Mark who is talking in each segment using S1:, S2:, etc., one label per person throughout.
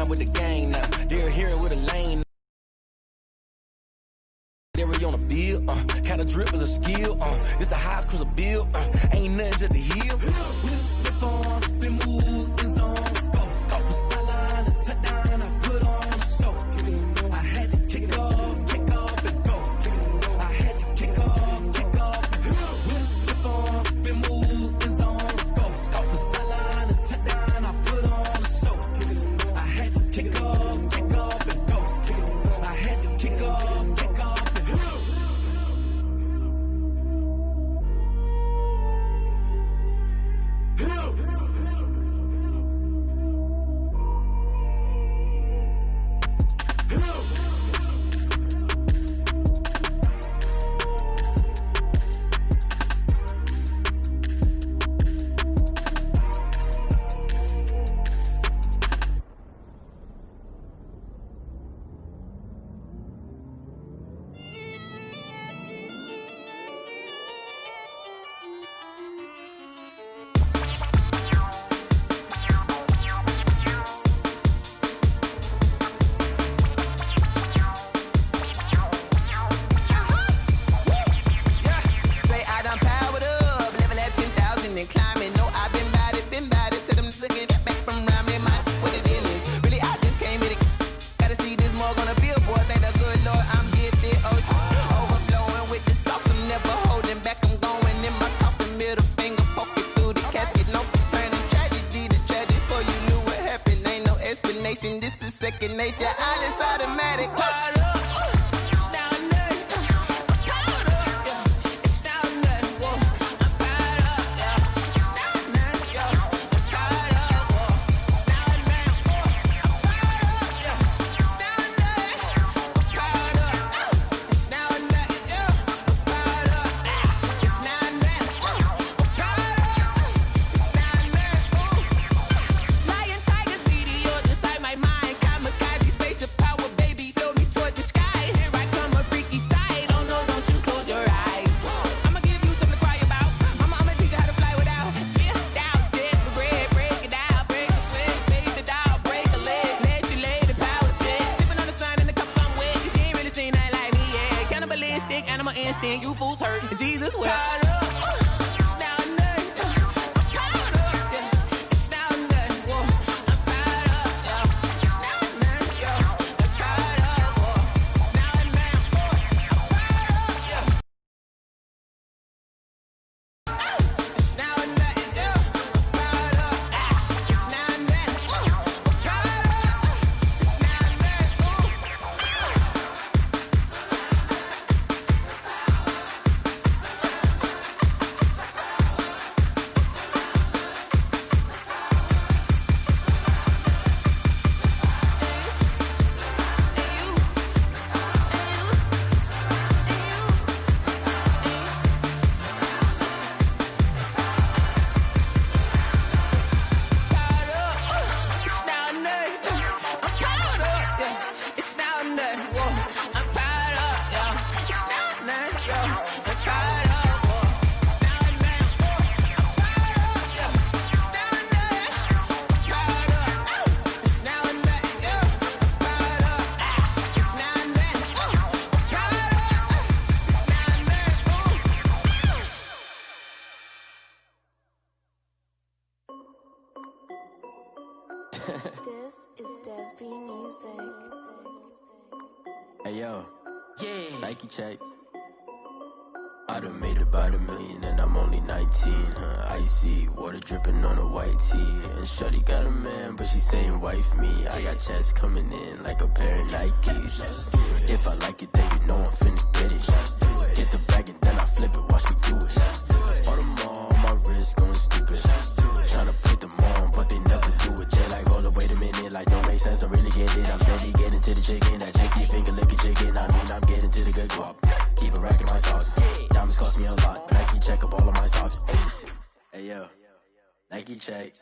S1: rhyme with the gang now. They're here with a lane. Dairy on the field, kinda drip is a skill, it's the highest cruiser bill, ain't nothing just to heal. We just slip on, spin move, in zone, scope from sideline to touchdown, I put on a show. I had to kick off and go. I had to kick off and go. We just slip on, spin move, in zone, scope from sideline to touchdown, I put on a show. I had to kick off and go. I had to kick off.
S2: This is second nature, all is automatic. You fools hurt, Jesus will.
S3: This is Dev B Music.
S4: Hey yo, yeah, Nike check. I done made about $1 million and I'm only 19, icy, water dripping on a white tee. And shorty got a man, but she saying wife me. I got checks coming in like a pair of Nikes. If I like it, then you know I'm finna get it. Get the bag and then I flip it, watch me do it. All them on my wrist going stupid. Tryna put them on, but they never do it. Jay like, hold up, wait a minute, like don't make sense, I really get it. I'm steady getting to the chicken, that chicky finger licking chicken. I mean, I'm getting to the good guap. Keep a rack in my sauce. Diamonds cost me a lot, Nike check up all of my socks. Hey yo, Nike check.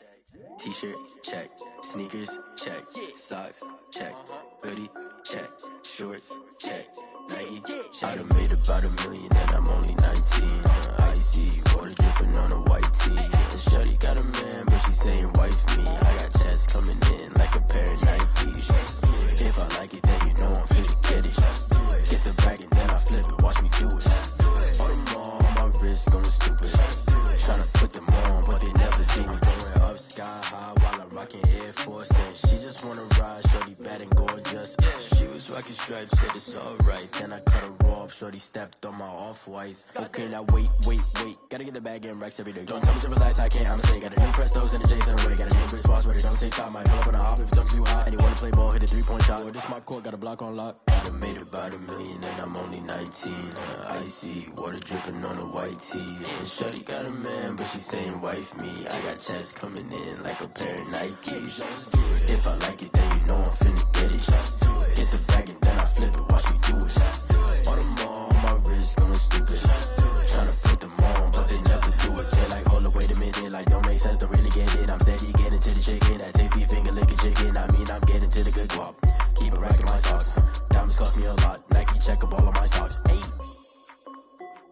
S4: T-shirt check. Sneakers check. Socks check. Hoodie check. Shorts check. Nike check. I done made about $1 million and I'm only 19. Icy, water dripping on a white tee. And shorty got a man, but she saying wife me. I got checks coming in like a pair of Nikes. stripes, said it's alright. Then I cut her off, shorty stepped on my off-whites. Okay, now wait. Gotta get the bag in racks every day. Don't tell me to relax, I can't, I'ma say. Got a new Prestos and a Jason away. Got a new Chris Foss, but it don't take time. Might pull up on a hop if it's up too hot. And you wanna play ball, hit a 3-point shot. Or this my court, got a block on lock. I done made about $1 million and I'm only 19. Icy, water dripping on a white tee. And shorty got a man, but she saying wife me. I got checks coming in like a pair of Nikes. If I like it, then you know I'm finna get it. Hit the bag and then I flip it, watch me do it. All them on my wrist going stupid. Tryna put them on, but they never do it. They like, hold up, wait a minute, like don't make sense, don't really get it. I'm steady getting to the chicken, that tasty finger licking chicken. I mean, I'm getting to the good guap. Keep a rack in my socks. Diamonds cost me a lot. Nike check up all of my stocks.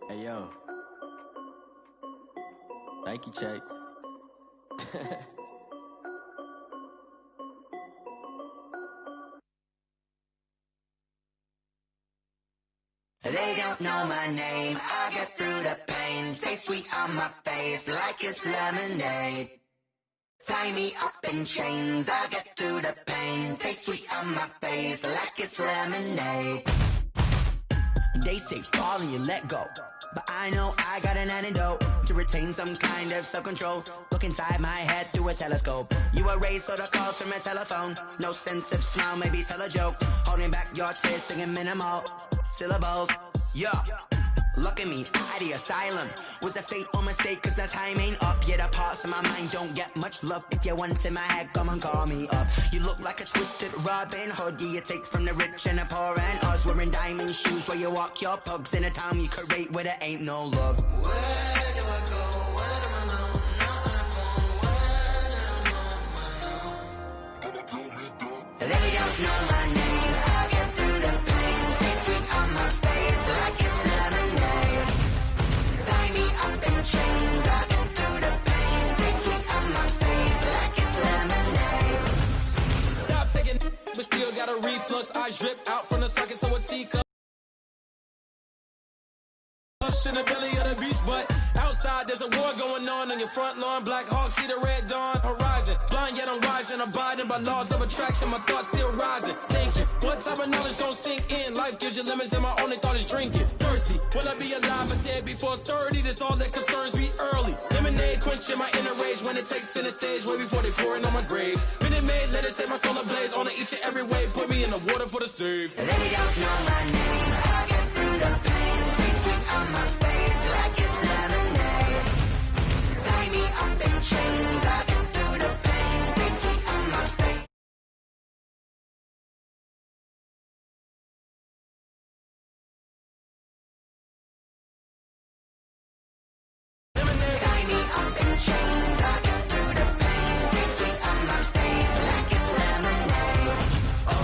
S4: Hey yo, Nike check.
S5: They don't know my name, I get through the pain. Taste sweet on my face like it's lemonade. Tie me up in chains, I get through the pain. Taste sweet on my face like it's lemonade. They say fall and you let go, but I know I got an antidote to retain some kind of self-control. Look inside my head through a telescope. You erase all the calls from a telephone. No sense of smile, maybe tell a joke. Holding back your tears, singing minimal syllables. Yeah, look at me, out the asylum. Was a fate or mistake, cause the time ain't up. Yet the parts of my mind don't get much love. If you want in my head, come and call me up. You look like a twisted Robin Hood. Yeah, you take from the rich and the poor and us. Wearing diamond shoes where you walk your pugs. In a town you create where there ain't no love. Where do I go? Where am I alone? Not on the phone when I'm on my own. They don't know my name, I get through the pain. Taste sweet on my face like it's lemonade. Tie me up in chains, I get through the pain. Taste sweet on my face like it's lemonade.
S1: Stop taking, but still got a reflux. Eyes drip out from the socket to a teacup. In the belly of the beach, but outside there's a war going on your front lawn. Black Hawk, see the red dawn horizon. Blind yet I'm rising, abiding by laws of attraction. My thoughts still rising. Thinking, what type of knowledge gon' sink in? Life gives you lemons and my only thought is drinking. Thirsty, will I be alive or dead before 30? That's all that concerns me early. Lemonade quenching my inner rage when it takes center stage way before they pour it on my grave. Minute Maid, let it set my soul ablaze on each and every way. Put me in the water for the save.
S5: They don't know my name, I get through the pain. Taste sweet on my face like it's lemonade. Tie me up in chains, I get through the pain. Taste sweet on my face. Tie me up in chains, I get through the pain. Taste sweet on my face like it's lemonade. Oh.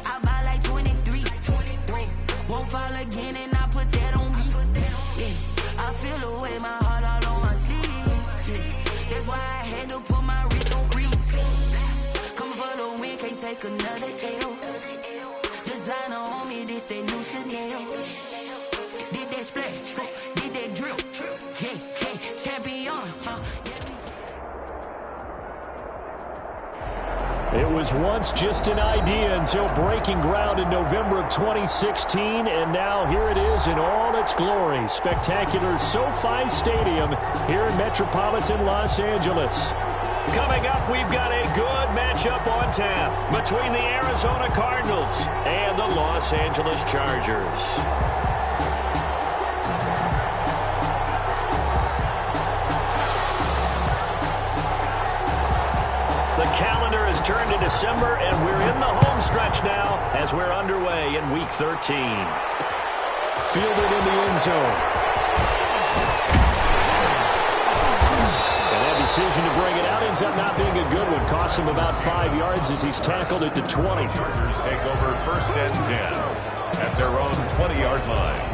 S5: I buy like 23. Won't fall again and I put that on me. Yeah, I feel the way, my heart all on my sleeve. Yeah, that's why I had to put my wrist on freeze. Coming for the win, can't take another L. Designer on me, this that new Chanel. Did that splash, did that drill. Yeah, champion,
S6: It was once just an idea until breaking ground in November of 2016, and now here it is in all its glory. Spectacular SoFi Stadium here in metropolitan Los Angeles. Coming up, we've got a good matchup on tap between the Arizona Cardinals and the Los Angeles Chargers. The calendar has turned to December, and we're in the home stretch now as we're underway in Week 13. Fielded in the end zone. And that decision to bring it out ends up not being a good one. Cost him about 5 yards as he's tackled it to 20.
S7: Chargers take over 1st and 10 at their own 20-yard line.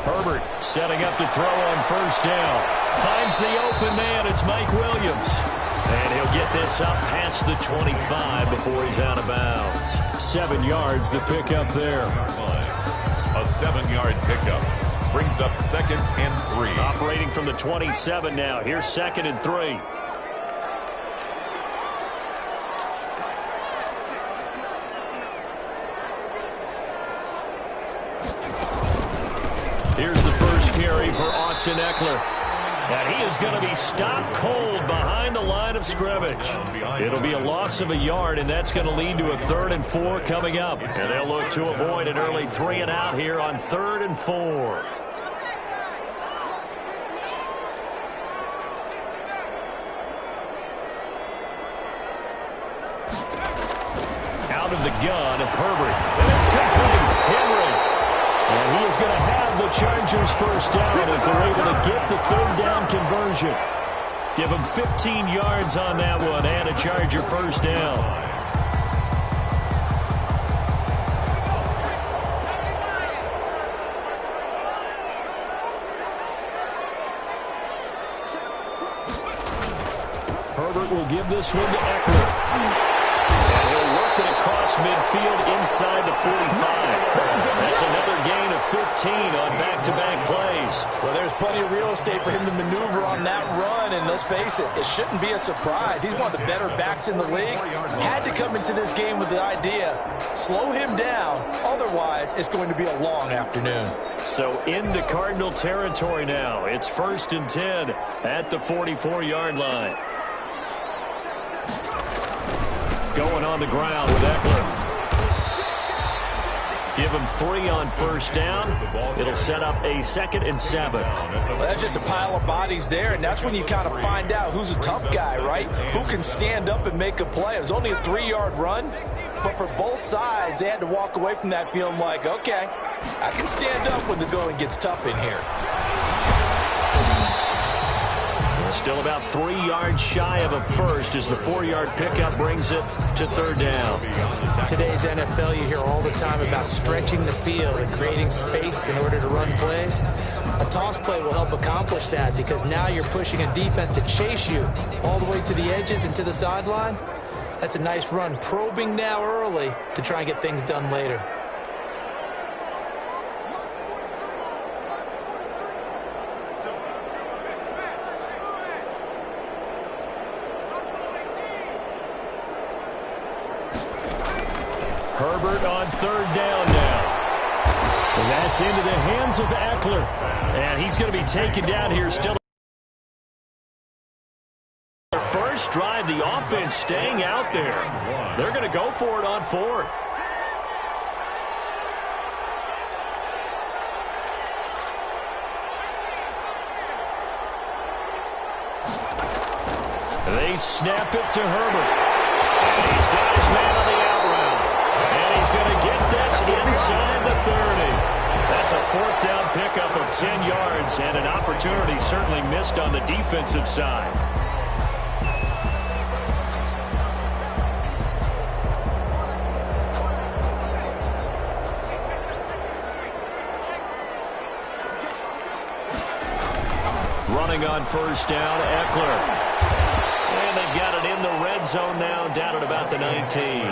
S6: Herbert setting up to throw on 1st down. Finds the open man. It's Mike Williams. And he'll get this up past the 25 before he's out of bounds. 7 yards, the pickup there.
S7: A 7-yard pickup brings up 2nd and 3.
S6: Operating from the 27 now. Here's 2nd and 3. Here's the first carry for Austin Eckler. And he is going to be stopped cold behind the line of scrimmage. It'll be a loss of a yard, and that's going to lead to a 3rd and 4 coming up. And they'll look to avoid an early 3 and out here on 3rd and 4. Out of the gun, Herbert. And it's complete. Henry. And he is going to have the Chargers 1st down as they're able to get the 3rd down conversion. Give them 15 yards on that one and a Charger 1st down. Herbert will give this one to Eckler. And he'll work it across midfield inside the 45. That's another gain of 15 on back-to-back plays.
S8: Well, there's plenty of real estate for him to maneuver on that run, and let's face it, it shouldn't be a surprise. He's one of the better backs in the league. Had to come into this game with the idea, slow him down, otherwise it's going to be a long afternoon.
S6: So into Cardinal territory now. It's 1st and 10 at the 44-yard line. Going on the ground with Eckler. Give him 3 on 1st down. It'll set up a 2nd and 7.
S8: Well, that's just a pile of bodies there, and that's when you kind of find out who's a tough guy, right? Who can stand up and make a play. It was only a 3-yard run, but for both sides, they had to walk away from that feeling like, okay, I can stand up when the going gets tough in here.
S6: Still about 3 yards shy of a first as the 4-yard pickup brings it to 3rd down.
S8: In today's NFL, you hear all the time about stretching the field and creating space in order to run plays. A toss play will help accomplish that because now you're pushing a defense to chase you all the way to the edges and to the sideline. That's a nice run, probing now early to try and get things done later.
S6: Herbert on 3rd down now. And that's into the hands of Eckler. And he's going to be taken down here still. First drive, the offense staying out there. They're going to go for it on 4th. They snap it to Herbert. And he's got his man on the out route. And he's going to get this inside the 30. That's a 4th down pickup of 10 yards and an opportunity certainly missed on the defensive side. Running on 1st down, Eckler. And they've got it in the red zone now, down at about the 19.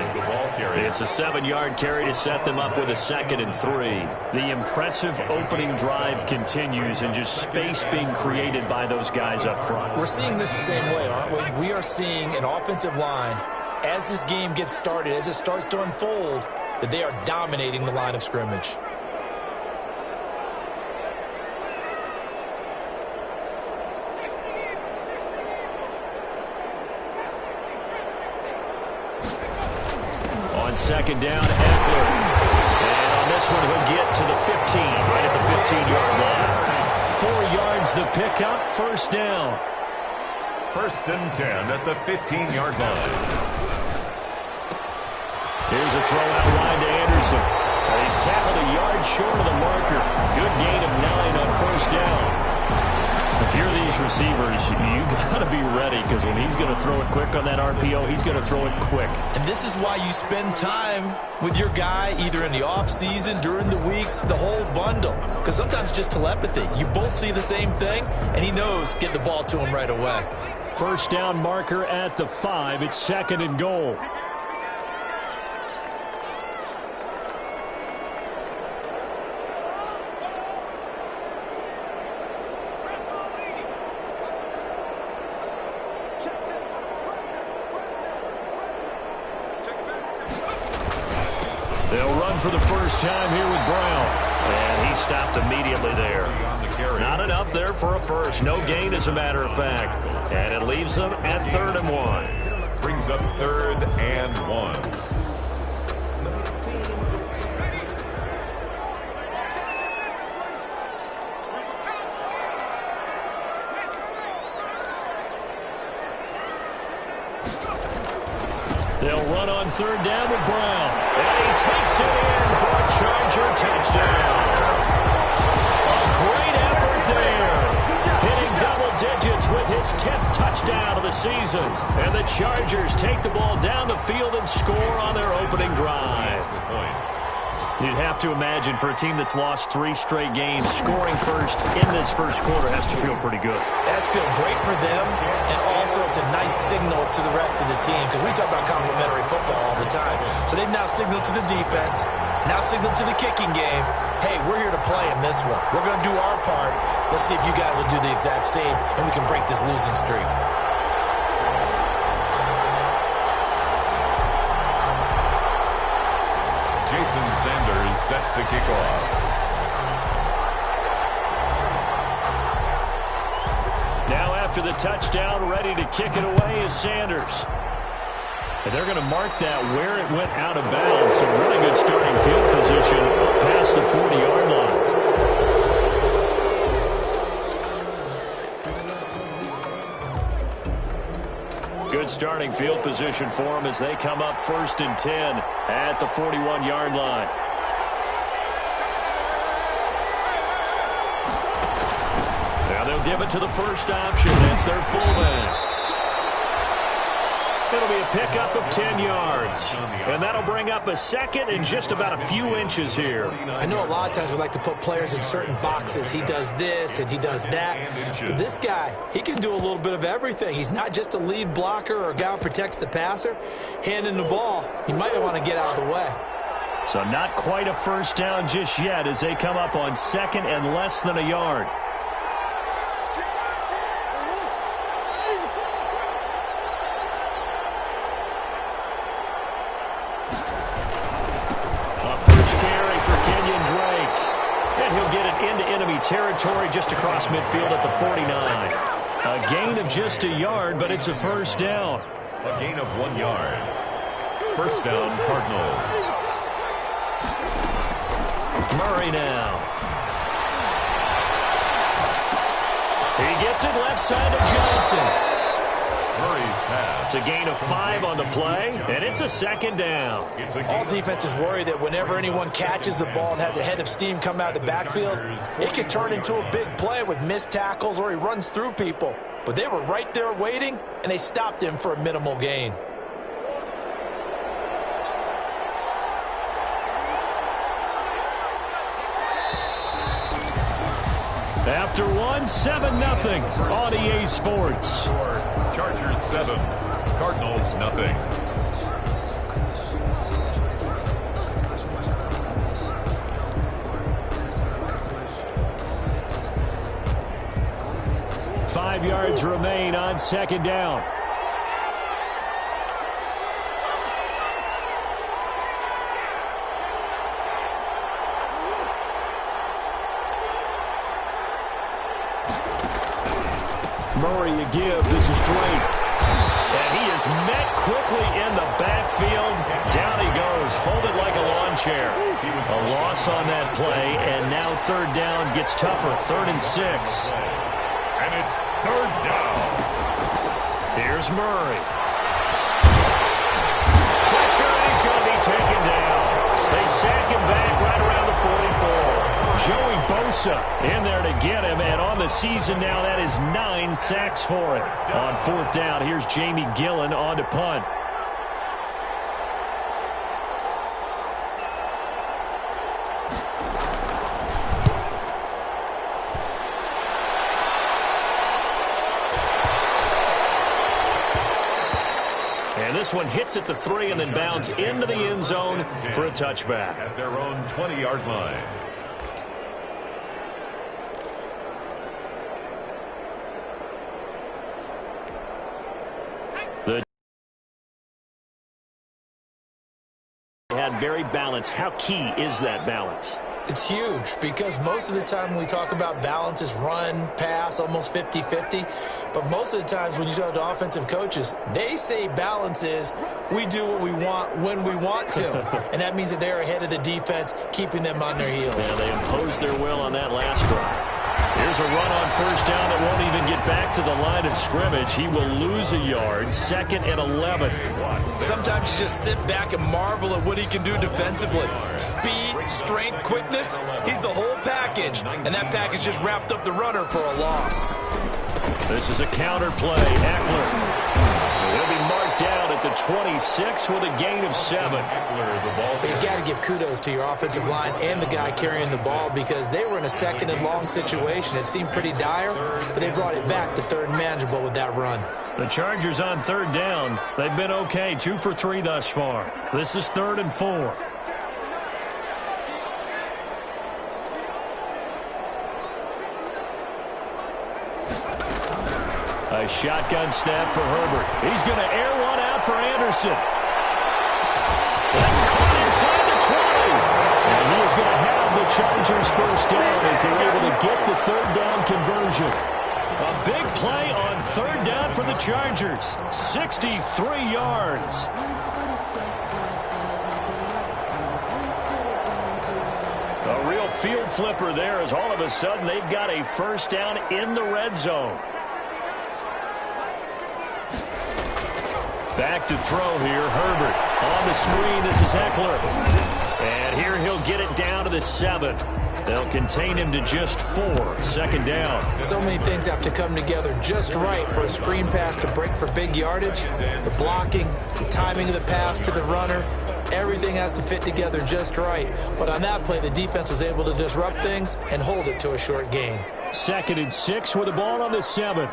S6: It's a 7-yard carry to set them up with a 2nd and 3. The impressive opening drive continues and just space being created by those guys up front.
S8: We're seeing this the same way, aren't we? We are seeing an offensive line, as this game gets started, as it starts to unfold, that they are dominating the line of scrimmage.
S6: On second down, Eckler. And on this one, he'll get to the 15, right at the 15-yard line. 4 yards the pickup, first down.
S7: First and 10 at the 15-yard line.
S6: Here's a throw out wide to Anderson. He's tackled a yard short of the marker. Good gain of 9 on first down. If you're these receivers, you got to be ready, because when he's going to throw it quick on that RPO, he's going to throw it quick.
S8: And this is why you spend time with your guy either in the offseason, during the week, the whole bundle. Because sometimes it's just telepathy. You both see the same thing, and he knows get the ball to him right away.
S6: First down marker at the 5. It's second and goal. They'll run for the first time here with Brown. And he stopped immediately there. Not enough there for a first. No gain, as a matter of fact. And it leaves them at 3rd and 1.
S7: Brings up 3rd and 1.
S6: They'll run on 3rd down with Brown. And he takes it in for a Charger touchdown. A great effort there. Hitting double digits with his 10th touchdown of the season. And the Chargers take the ball down the field and score on their opening drive. You'd have to imagine for a team that's lost 3 straight games, scoring first in this first quarter has to feel pretty good.
S8: That's feel great for them, and also it's a nice signal to the rest of the team, because we talk about complementary football all the time. So they've now signaled to the defense, now signaled to the kicking game, hey, we're here to play in this one. We're going to do our part. Let's see if you guys will do the exact same, and we can break this losing streak.
S7: Jason Sanders set to kick off.
S6: Now after the touchdown, ready to kick it away is Sanders. And they're going to mark that where it went out of bounds. So really good starting field position past the 40-yard line. Good starting field position for them as they come up 1st and 10 at the 41-yard line. Now they'll give it to the first option. That's their fullback. It'll be a pickup of 10 yards. And that'll bring up a second and just about a few inches here.
S8: I know a lot of times we like to put players in certain boxes. He does this and he does that. But this guy, he can do a little bit of everything. He's not just a lead blocker or a guy who protects the passer. Handing the ball, he might want to get out of the way.
S6: So not quite a first down just yet as they come up on 2nd and less than a yard. Territory just across midfield at the 49. A gain of just a yard, but it's a first down.
S7: A gain of 1 yard. First down, Cardinals.
S6: Murray now. He gets it left side to Johnson.
S7: Murray's pass.
S6: It's a gain of 5 on the play, and it's a second down.
S8: All defenses worry that whenever anyone catches the ball and has a head of steam come out of the backfield, it could turn into a big play with missed tackles or he runs through people. But they were right there waiting, and they stopped him for a minimal gain.
S6: After 7-0 on EA Sports.
S7: Chargers 7, Cardinals nothing.
S6: Five yards remain on second down. Murray a give. This is Drake. And he is met quickly in the backfield. Down he goes, folded like a lawn chair. A loss on that play, and now third down gets tougher. 3rd and 6.
S7: And it's 3rd down.
S6: Here's Murray. Pressure, and he's going to be taken down. They sack him back right around the 44. Joey Bosa in there to get him, and on the season now, that is 9 sacks for him. On 4th down, here's Jamie Gillen on to punt. And this one hits at the 3 and then bounds into the end zone for a touchback.
S7: At their own 20-yard line.
S6: Had very balanced. How key is that balance?
S8: It's huge because most of the time when we talk about balance is run, pass, almost 50-50. But most of the times when you talk to offensive coaches, they say balance is we do what we want when we want to. And that means that they're ahead of the defense, keeping them on their heels.
S6: Yeah, they imposed their will on that last drive. Here's a run on 1st down that won't even get back to the line of scrimmage. He will lose a yard. 2nd and 11.
S9: Sometimes you just sit back and marvel at what he can do defensively. Speed, strength, quickness, he's the whole package. And that package just wrapped up the runner for a loss.
S6: This is a counter play. Eckler. He'll be marked down at the 26 with a gain of 7.
S8: You got to give kudos to your offensive line and the guy carrying the ball because they were in a 2nd and long situation. It seemed pretty dire, but they brought it back to 3rd and manageable with that run.
S6: The Chargers on 3rd down. They've been okay, 2 for 3 thus far. This is 3rd and 4. A shotgun snap for Herbert. He's going to air one out for Anderson. That's caught inside the 20. And he is going to have the Chargers 1st down as they're able to get the 3rd down conversion. A big play on 3rd down for the Chargers. 63 yards. A real field flipper there as all of a sudden they've got a 1st down in the red zone. Back to throw here, Herbert. On the screen, this is Eckler. And here he'll get it down to the 7. They'll contain him to just 4. 2nd down.
S8: So many things have to come together just right for a screen pass to break for big yardage. The blocking, the timing of the pass to the runner, everything has to fit together just right. But on that play, the defense was able to disrupt things and hold it to a short gain.
S6: 2nd and 6 with the ball on the 7.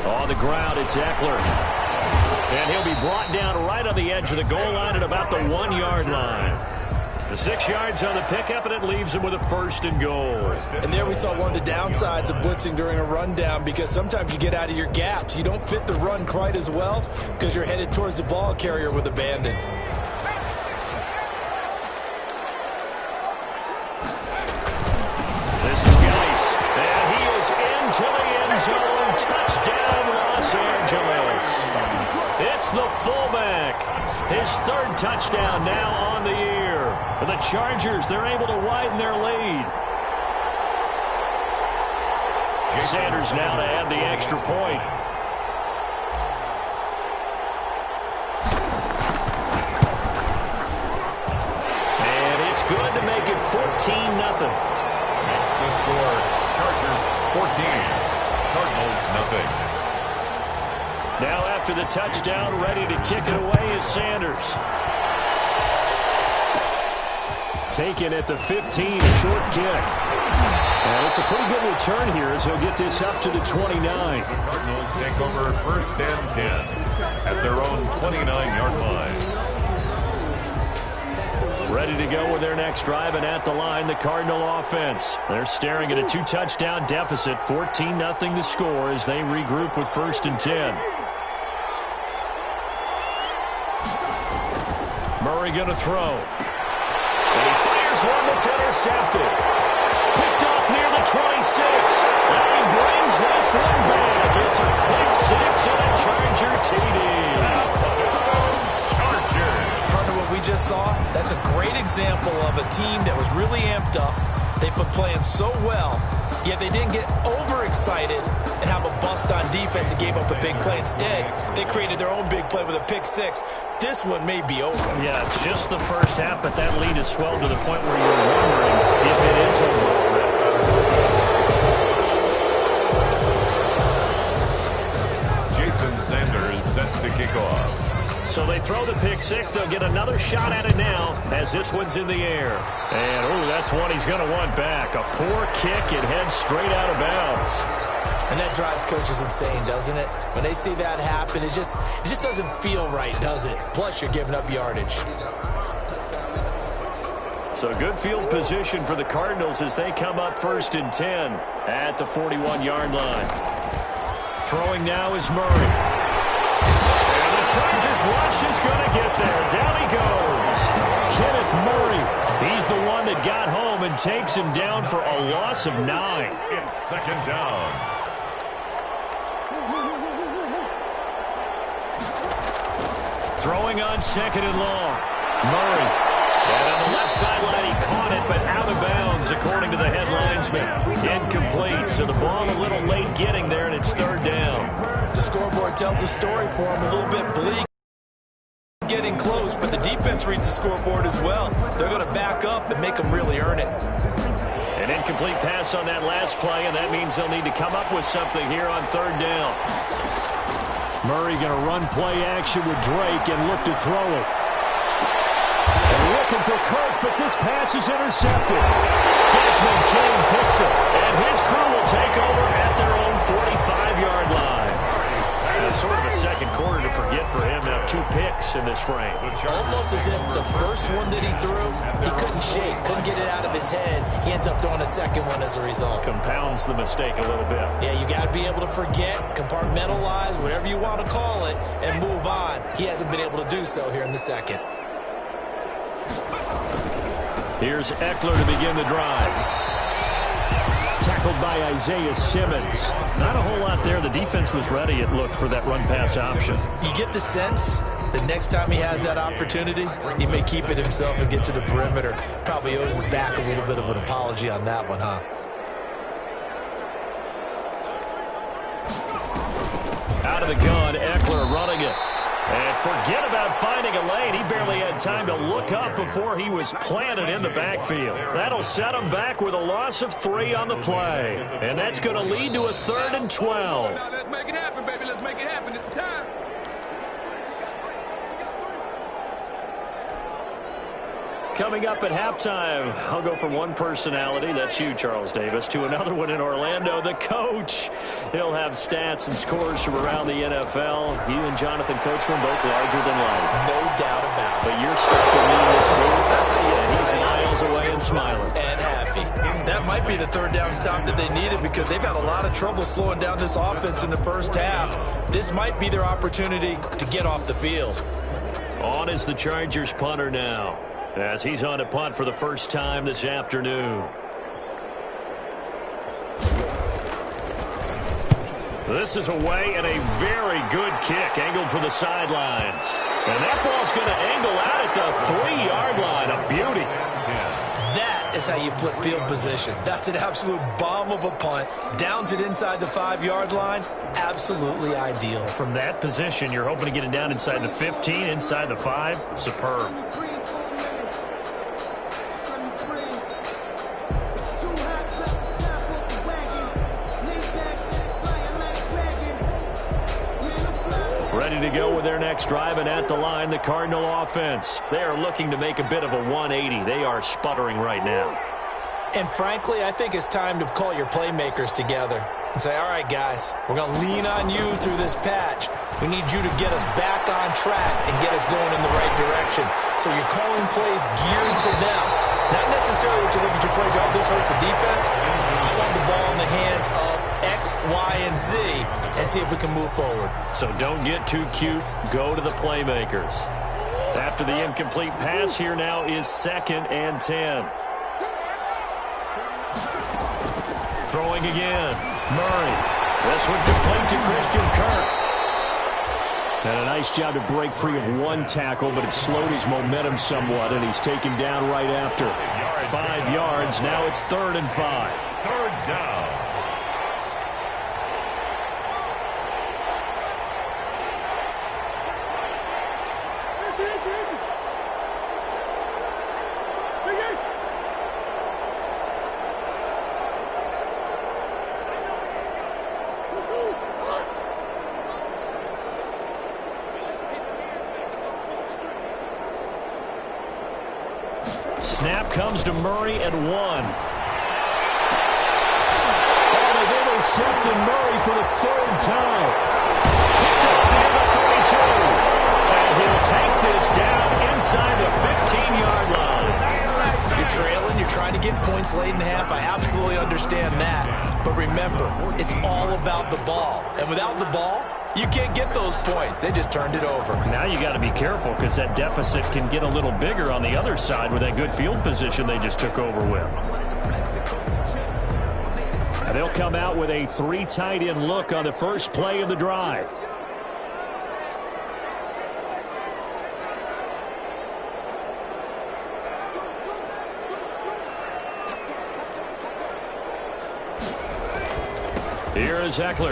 S6: On the ground, it's Eckler. And he'll be brought down right on the edge of the goal line at about the 1-yard line. The 6 yards on the pickup, and it leaves him with a 1st and goal.
S9: And there we saw one of the downsides of blitzing during a rundown because sometimes you get out of your gaps. You don't fit the run quite as well because you're headed towards the ball carrier with abandon.
S6: This is Geis, and he is into the end zone. Touchdown, Los Angeles. It's the fullback. His 3rd touchdown now on the year. The Chargers, they're able to widen their lead. Sanders now to add the extra point. And it's good to make it 14-0.
S7: That's the score. Chargers 14. Cardinals nothing.
S6: Now after the touchdown, ready to kick it away is Sanders. Taken at the 15, a short kick. And it's a pretty good return here as he'll get this up to the 29.
S7: The Cardinals take over 1st and 10 at their own 29-yard line.
S6: Ready to go with their next drive, and at the line, the Cardinal offense. They're staring at a 2-touchdown deficit, 14-0 to score as they regroup with 1st and 10. Murray going to throw. And he fires one that's intercepted. Picked off near the And he brings this one back. It's a pick six and a Charger TD.
S9: Partner, what we just saw, that's a great example of a team that was really amped up. They've been playing so well, yet they didn't get overexcited and have a bust on defense and gave up a big play. Instead, they created their own big play with a pick six. This one may be over.
S6: Yeah, it's just the first half, but that lead has swelled to the point where you're wondering if it is over already.
S7: Sanders set to kick off.
S6: So they throw the pick six. They'll get another shot at it now as this one's in the air. And, oh, that's one he's going to want back. A poor kick. It heads straight out of bounds.
S8: And that drives coaches insane, doesn't it? When they see that happen, it just doesn't feel right, does it? Plus, you're giving up yardage.
S6: So good field position for the Cardinals as they come up 1st and 10 at the 41-yard line. Throwing now is Murray. And the Chargers rush is going to get there. Down he goes. Kenneth Murray. He's the one that got home and takes him down for a loss of 9.
S7: It's 2nd down.
S6: Throwing on 2nd and long. Murray. And on the left sideline, he caught it, but out of bounds, according to the head linesman. Incomplete, so the ball a little late getting there, and it's 3rd down.
S9: The scoreboard tells the story for him, a little bit bleak. Getting close, but the defense reads the scoreboard as well. They're going to back up and make them really earn it.
S6: An incomplete pass on that last play, and that means they'll need to come up with something here on 3rd down. Murray going to run play action with Drake and look to throw it. And looking for Kirk, but this pass is intercepted. Desmond King picks it, and his crew will take over at their own 45-yard line. Sort of a second quarter to forget for him. Now 2 picks in this frame.
S8: Almost as if the first one that he threw, he couldn't shake, couldn't get it out of his head. He ends up throwing a second one as a result.
S6: Compounds the mistake a little bit.
S8: Yeah, you got to be able to forget, compartmentalize, whatever you want to call it, and move on. He hasn't been able to do so here in the second.
S6: Here's Eckler to begin the drive. Tackled by Isaiah Simmons. Not a whole lot there. The defense was ready, it looked, for that run-pass option.
S8: You get the sense that next time he has that opportunity, he may keep it himself and get to the perimeter. Probably owes his back a little bit of an apology on that one, huh?
S6: Out of the gun, Eckler running it. And forget about finding a lane. He barely had time to look up before he was planted in the backfield. That'll set him back with a loss of 3 on the play. And that's going to lead to a 3rd and 12.
S10: Let's make it happen, baby. Let's make it happen. It's time.
S6: Coming up at halftime, I'll go from one personality, that's you, Charles Davis, to another one in Orlando, the coach. He'll have stats and scores from around the NFL. You and Jonathan Coachman both larger than life.
S8: No doubt about it.
S6: But you're stuck with me in this booth, and he's miles away and smiling.
S9: And happy. That might be the 3rd down stop that they needed because they've had a lot of trouble slowing down this offense in the first half. This might be their opportunity to get off the field.
S6: On is the Chargers punter now, as he's on to punt for the first time this afternoon. This is away and a very good kick, angled for the sidelines. And that ball's going to angle out at the 3-yard line. A beauty.
S8: That is how you flip field position. That's an absolute bomb of a punt. Downs it inside the 5-yard line. Absolutely ideal.
S6: From that position, you're hoping to get it down inside the 15, inside the 5. Superb. Ready to go with their next drive, and at the line, the Cardinal offense. They are looking to make a bit of a 180. They are sputtering right now.
S8: And frankly, I think it's time to call your playmakers together and say, all right, guys, we're going to lean on you through this patch. We need you to get us back on track and get us going in the right direction. So you're calling plays geared to them. Not necessarily what you look at your plays, oh, this hurts the defense. I want the ball in the hands of X, Y, and Z and see if we can move forward.
S6: So don't get too cute. Go to the playmakers. After the incomplete pass, here now is 2nd and 10. Throwing again. Murray. This one complete to Christian Kirk. And a nice job to break free of one tackle, but it slowed his momentum somewhat, and he's taken down right after. 5 yards. Now it's 3rd and 5.
S7: Third down.
S6: Snap comes to Murray at 1. Oh, they've intercepted Murray for the 3rd time. Picked off the end of 32. And he'll take this down inside the 15-yard line.
S9: You're trailing, you're trying to get points late in half. I absolutely understand that. But remember, it's all about the ball. And without the ball, you can't get those points. They just turned it over.
S6: Now you got to be careful because that deficit can get a little bigger on the other side with that good field position they just took over with. And they'll come out with a 3 tight end look on the first play of the drive. Here is Eckler.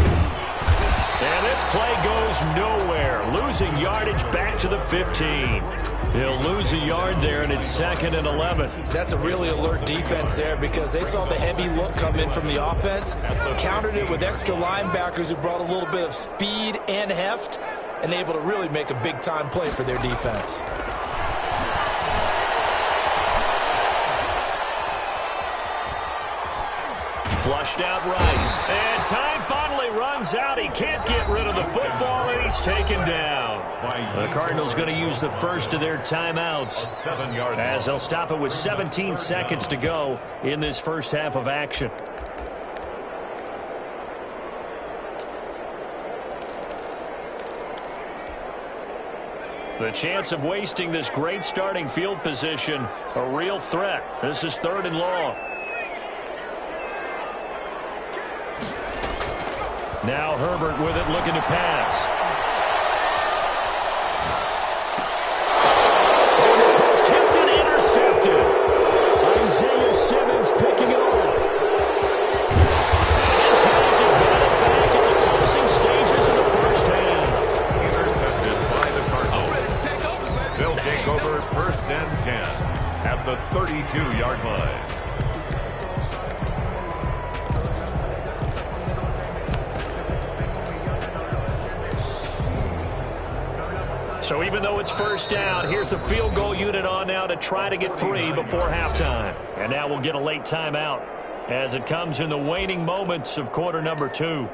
S6: And this play goes nowhere. Losing yardage back to the 15. He'll lose a yard there, and it's 2nd and 11.
S9: That's a really alert defense there because they saw the heavy look come in from the offense, countered it with extra linebackers who brought a little bit of speed and heft, and able to really make a big-time play for their defense.
S6: Flushed out right. And time finally runs out. He can't get rid of the football, and he's taken down. The Cardinals going to use the first of their timeouts as they'll stop it with 17 seconds to go in this first half of action. The chance of wasting this great starting field position, a real threat. This is 3rd and long. Now Herbert with it, looking to pass. And this one's tipped and intercepted. Isaiah Simmons picking it off. And his guys have got it back in the closing stages of the first half.
S7: Intercepted by the Cardinals. They'll take over 1st and 10 at the 32-yard line.
S6: So even though it's first down, here's the field goal unit on now to try to get 3 before halftime. And now we'll get a late timeout as it comes in the waning moments of quarter number 2.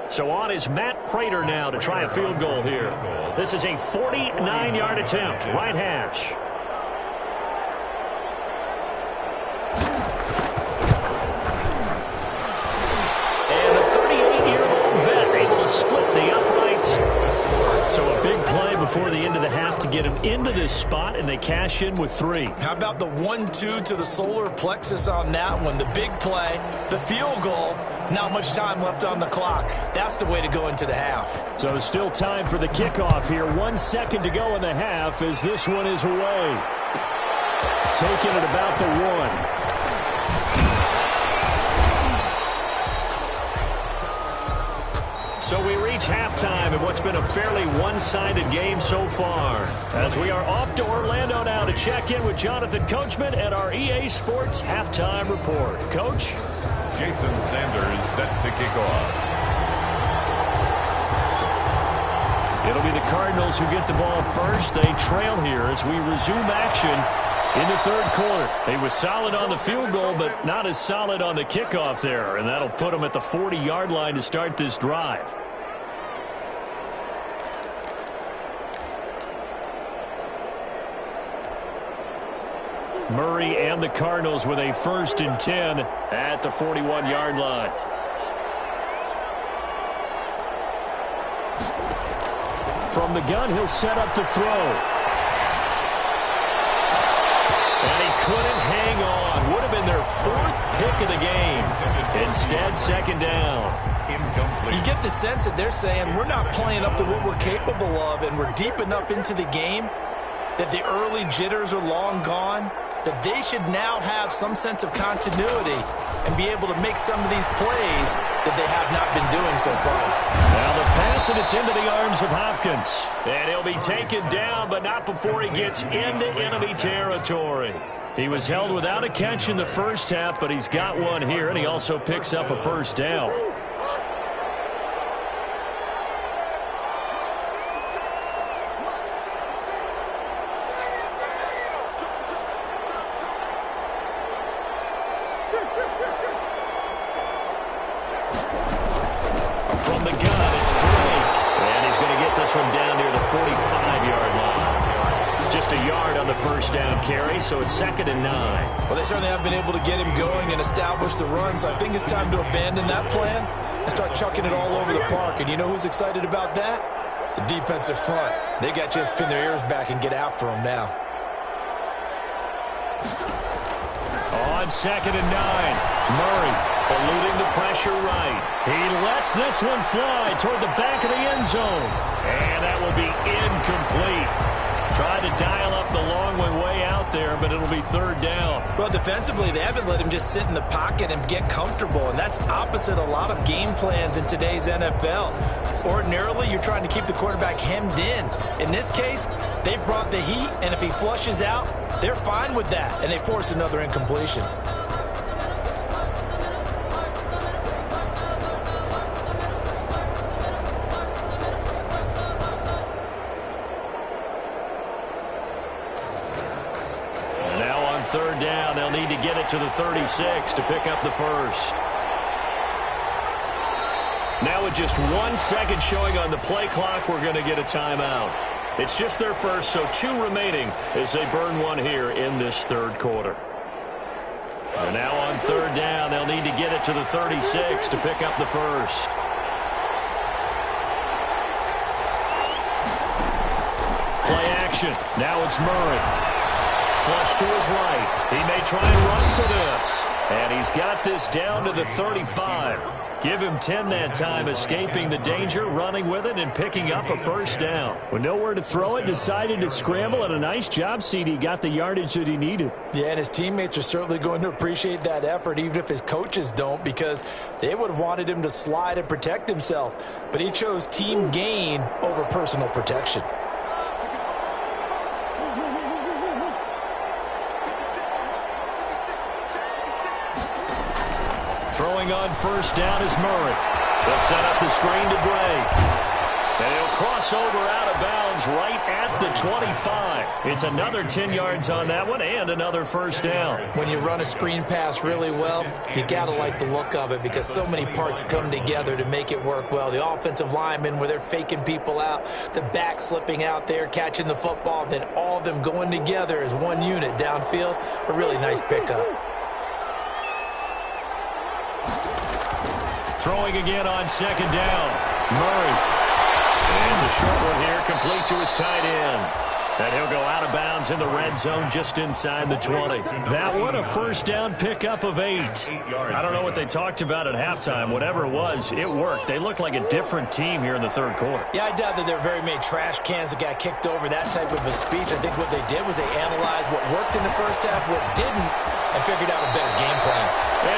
S6: So on is Matt Prater now to try a field goal here. This is a 49-yard attempt, right hash. So a big play before the end of the half to get him into this spot, and they cash in with 3.
S9: How about the 1-2 to the solar plexus on that one? The big play, the field goal, not much time left on the clock. That's the way to go into the half.
S6: So still time for the kickoff here. 1 second to go in the half as this one is away. Taking it about the 1. So we reach halftime in what's been a fairly one-sided game so far. As we are off to Orlando now to check in with Jonathan Coachman at our EA Sports Halftime Report. Coach?
S7: Jason Sanders set to kick off.
S6: It'll be the Cardinals who get the ball first. They trail here as we resume action in the 3rd quarter. He was solid on the field goal, but not as solid on the kickoff there, and that'll put him at the 40-yard line to start this drive. Murray and the Cardinals with a 1st and 10 at the 41-yard line. From the gun, he'll set up to throw. And he couldn't hang on. Would have been their 4th pick of the game. Instead, second down.
S9: You get the sense that they're saying we're not playing up to what we're capable of, and we're deep enough into the game that the early jitters are long gone, that they should now have some sense of continuity and be able to make some of these plays that they have not been doing so far.
S6: Now the pass, and it's into the arms of Hopkins. And he'll be taken down, but not before he gets into enemy territory. He was held without a catch in the first half, but he's got one here, and he also picks up a first down. From the gun, it's Drake. And he's going to get this one down near the 45-yard line. Just a yard on the first down carry, so it's 2nd and 9.
S9: Well, they certainly have been able to get him going and establish the run, so I think it's time to abandon that plan and start chucking it all over the park. And you know who's excited about that? The defensive front. They got to just pin their ears back and get after him now.
S6: On 2nd and 9, Murray eluding the pressure right. He lets this one fly toward the back of the end zone. And that will be incomplete. Tried to dial up the long one way out there, but it'll be 3rd down.
S9: Well, defensively, they haven't let him just sit in the pocket and get comfortable, and that's opposite a lot of game plans in today's NFL. Ordinarily, you're trying to keep the quarterback hemmed in. In this case, they brought the heat, and if he flushes out, they're fine with that, and they force another incompletion.
S6: Now on 3rd down, they'll need to get it to the 36 to pick up the first. Now with just 1 second showing on the play clock, we're going to get a timeout. It's just their first, so 2 remaining as they burn one here in this 3rd quarter. And now on 3rd down, they'll need to get it to the 36 to pick up the first. Play action. Now it's Murray. Flush to his right. He may try and run for this. And he's got this down to the 35. Give him 10 that time, escaping the danger, running with it, and picking up a first down. With nowhere to throw it, decided to scramble, and a nice job, CD. Got the yardage that he needed.
S9: Yeah, and his teammates are certainly going to appreciate that effort, even if his coaches don't, because they would have wanted him to slide and protect himself. But he chose team gain over personal protection.
S6: Throwing on first down is Murray. They'll set up the screen to Drake. And he'll cross over out of bounds right at the 25. It's another 10 yards on that one and another first down.
S9: When you run a screen pass really well, you got to like the look of it because so many parts come together to make it work well. The offensive linemen where they're faking people out, the back slipping out there, catching the football, then all of them going together as one unit downfield. A really nice pickup.
S6: Throwing again on second down. Murray. And it's a short one here, complete to his tight end. And he'll go out of bounds in the red zone just inside the 20. That one, a first down pickup of 8. I don't know what they talked about at halftime. Whatever it was, it worked. They looked like a different team here in the third quarter.
S9: Yeah, I doubt that there are very many trash cans that got kicked over, that type of a speech. I think what they did was they analyzed what worked in the first half, what didn't, and figured out a better game plan.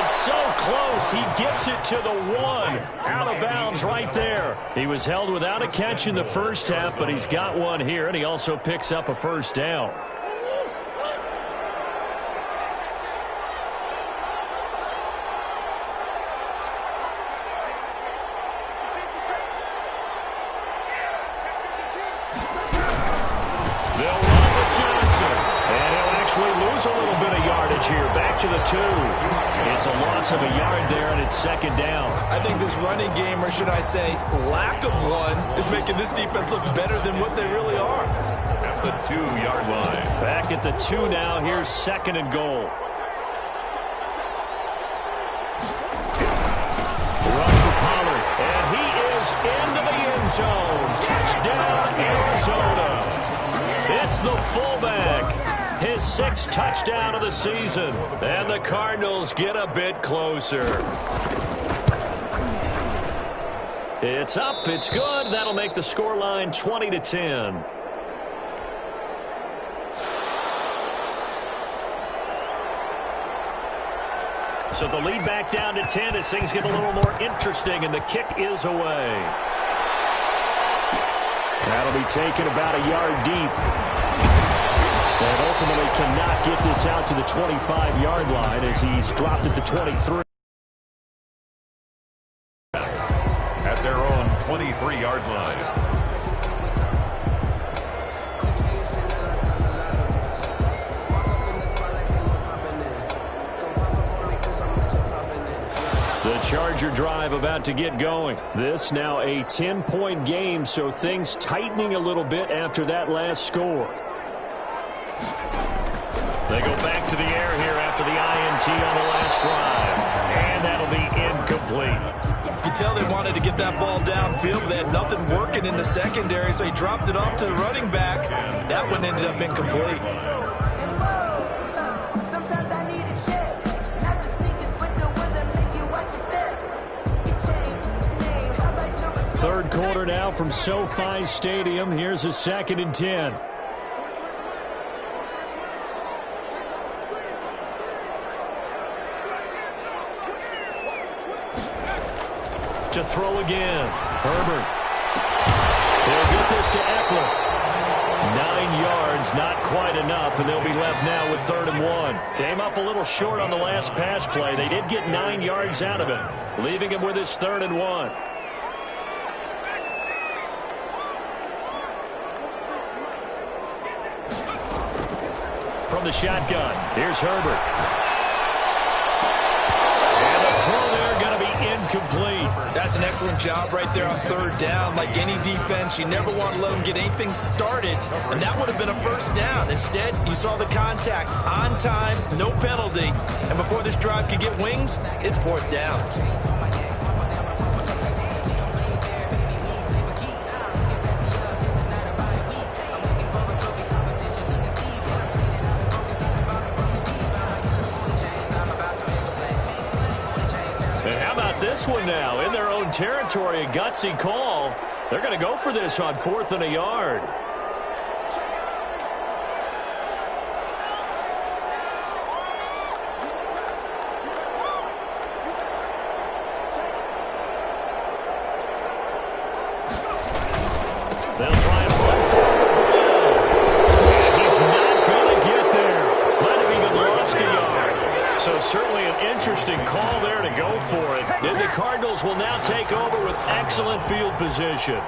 S6: It's so close. He gets it to the 1. Out of bounds right there. He was held without a catch in the first half, but he's got one here, and he also picks up a first down. They'll run with Johnson, and he'll actually lose a little bit of yardage here. Back to the 2. It's a loss of a yard there, and it's second down.
S9: I think this running game, or should I say lack of one, is making this defense look better than what they really are.
S7: At the 2-yard line.
S6: Back at the 2 now. Here's second and goal. Run for Pollard, and he is into the end end zone. Touchdown, Arizona. It's the fullback. His 6th touchdown of the season. And the Cardinals get a bit closer. It's up. It's good. That'll make the scoreline 20-10. So the lead back down to 10 as things get a little more interesting, and the kick is away. That'll be taken about a yard deep. And ultimately cannot get this out to the 25-yard line as he's dropped at the 23.
S7: At their own 23-yard line.
S6: The Charger drive about to get going. This now a 10-point game, so things tightening a little bit after that last score. They go back to the air here after the INT on the last drive. And that'll be incomplete.
S9: You could tell they wanted to get that ball downfield, but they had nothing working in the secondary, so he dropped it off to the running back. That one ended up incomplete.
S6: Third quarter now from SoFi Stadium. Here's a 2nd and 10. To throw again. Herbert. They'll get this to Eckler. 9 yards, not quite enough, and they'll be left now with 3rd and 1. Came up a little short on the last pass play. They did get 9 yards out of it, leaving him with his 3rd and 1. From the shotgun, here's Herbert. And the throw there going to be incomplete.
S9: That's an excellent job right there on 3rd down. Like any defense, you never want to let them get anything started, and that would have been a 1st down. Instead, you saw the contact on time, no penalty, and before this drive could get wings, it's 4th down.
S6: This one now in their own territory, a gutsy call. They're going to go for this on 4th and a yard. They'll try and run forward. And he's not going to get there. Might have even lost a yard. So certainly an interesting call there to go for it. And the Cardinals will now take over with excellent field position.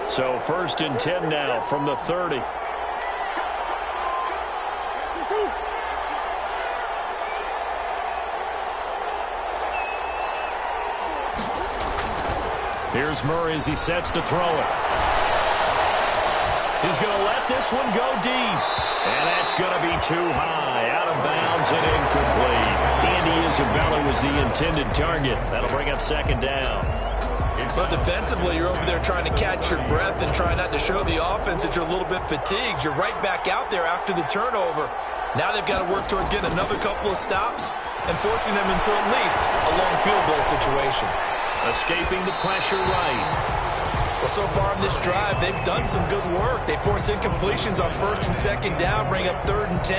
S6: So 1st and 10 now from the 30. Here's Murray as he sets to throw it. He's going to let this one go deep. And that's going to be too high. Out of bounds and incomplete. Andy Isabella was the intended target. That'll bring up 2nd down.
S9: But defensively, you're over there trying to catch your breath and try not to show the offense that you're a little bit fatigued. You're right back out there after the turnover. Now they've got to work towards getting another couple of stops and forcing them into at least a long field goal situation.
S6: Escaping the pressure right.
S9: Well, so far in this drive, they've done some good work. They force incompletions on 1st and 2nd down, bring up 3rd and 10.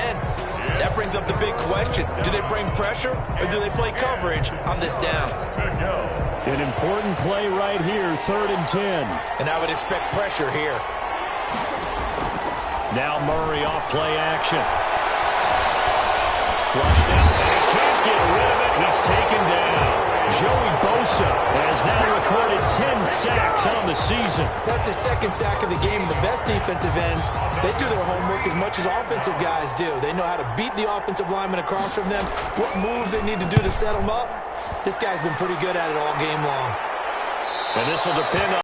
S9: That brings up the big question. Do they bring pressure or do they play coverage on this down?
S6: An important play right here, 3rd and 10.
S9: And I would expect pressure here.
S6: Now Murray off play action. Flushed out, and he can't get rid of it. He's taken down. Joey Bosa has now recorded 10 sacks on the season.
S9: That's his 2nd sack of the game. The best defensive ends, they do their homework as much as offensive guys do. They know how to beat the offensive lineman across from them, what moves they need to do to set them up. This guy's been pretty good at it all game long.
S6: And this will depend on